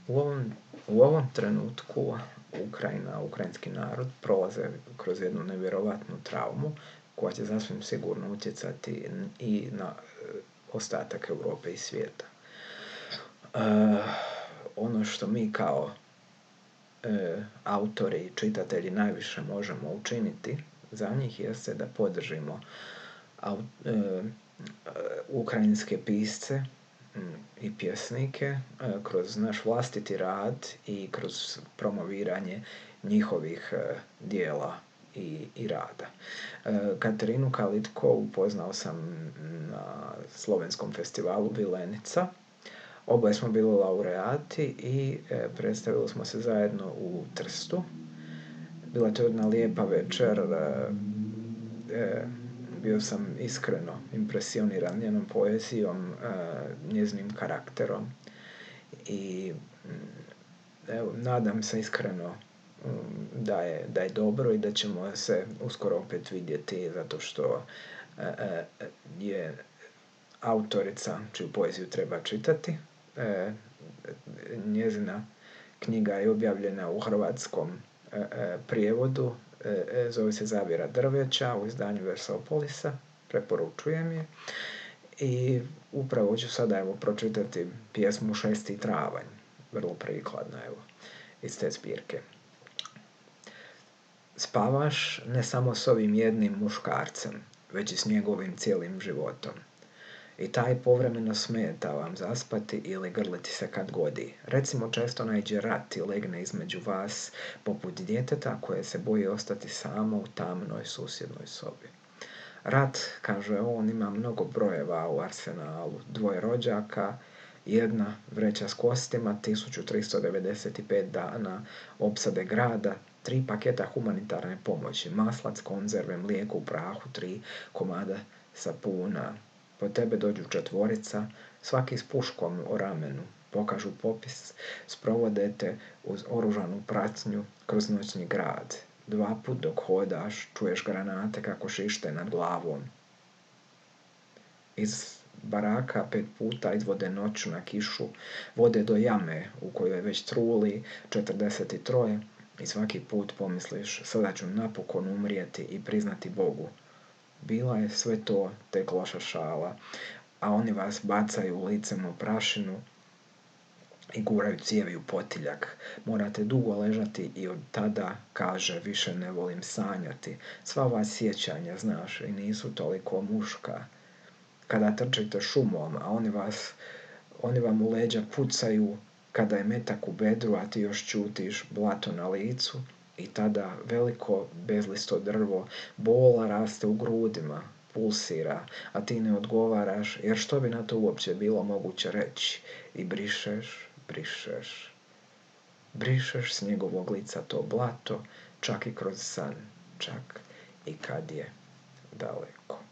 U ovom trenutku Ukrajina, ukrajinski narod prolaze kroz jednu nevjerovatnu traumu koja će sasvim sigurno utjecati i na ostatak Europe i svijeta. Ono što mi kao autori i čitatelji najviše možemo učiniti za njih jeste da podržimo ukrajinske pisce i pjesnike kroz naš vlastiti rad i kroz promoviranje njihovih dijela i rada. Katarinu Kalitko upoznao sam na slovenskom festivalu Vilenica. Oboje smo bili laureati i predstavili smo se zajedno u Trstu. Bila je to jedna lijepa večer, bio sam iskreno impresioniran njenom poezijom, njezinim karakterom i nadam se iskreno da je dobro i da ćemo se uskoro opet vidjeti, zato što je autorica čiju poeziju treba čitati. Njezina knjiga je objavljena u hrvatskom prijevodu, zove se Zavjera drveća u izdanju Versopolisa, preporučujem je. I upravo ću sada pročitati pjesmu 6. travanj, vrlo prikladna iz te zbirke. Spavaš ne samo s ovim jednim muškarcem, već i s njegovim cijelim životom. I taj povremeno smeta vam zaspati ili grliti se kad godi. Recimo često naiđe rat i legne između vas poput djeteta koje se boji ostati samo u tamnoj susjednoj sobi. Rat, kaže on, ima mnogo brojeva u arsenalu. 2 rođaka, 1 vreća s kostima, 1395 dana opsade grada, 3 paketa humanitarne pomoći, maslac, konzerve, mlijeko u prahu, 3 komada sapuna. Po tebe dođu 4, svaki s puškom o ramenu, pokažu popis, sprovodete uz oružanu pratnju kroz noćni grad. 2 put dok hodaš, čuješ granate kako šište nad glavom. Iz baraka 5 puta izvode noću na kišu, vode do jame u kojoj već truli 43 i svaki put pomisliš, sada ću napokon umrijeti i priznati Bogu. Bila je sve to tek loša šala, a oni vas bacaju licem u prašinu i guraju cijevi u potiljak. Morate dugo ležati i od tada, kaže, više ne volim sanjati. Sva ova sjećanja, znaš, i nisu toliko muška. Kada trčite šumom, a oni vam u leđa pucaju, kada je metak u bedru, a ti još ćutiš, blato na licu, i tada veliko bezlisto drvo bola raste u grudima, pulsira, a ti ne odgovaraš, jer što bi na to uopće bilo moguće reći? I brišeš s njegovog lica to blato, čak i kroz san, čak i kad je daleko.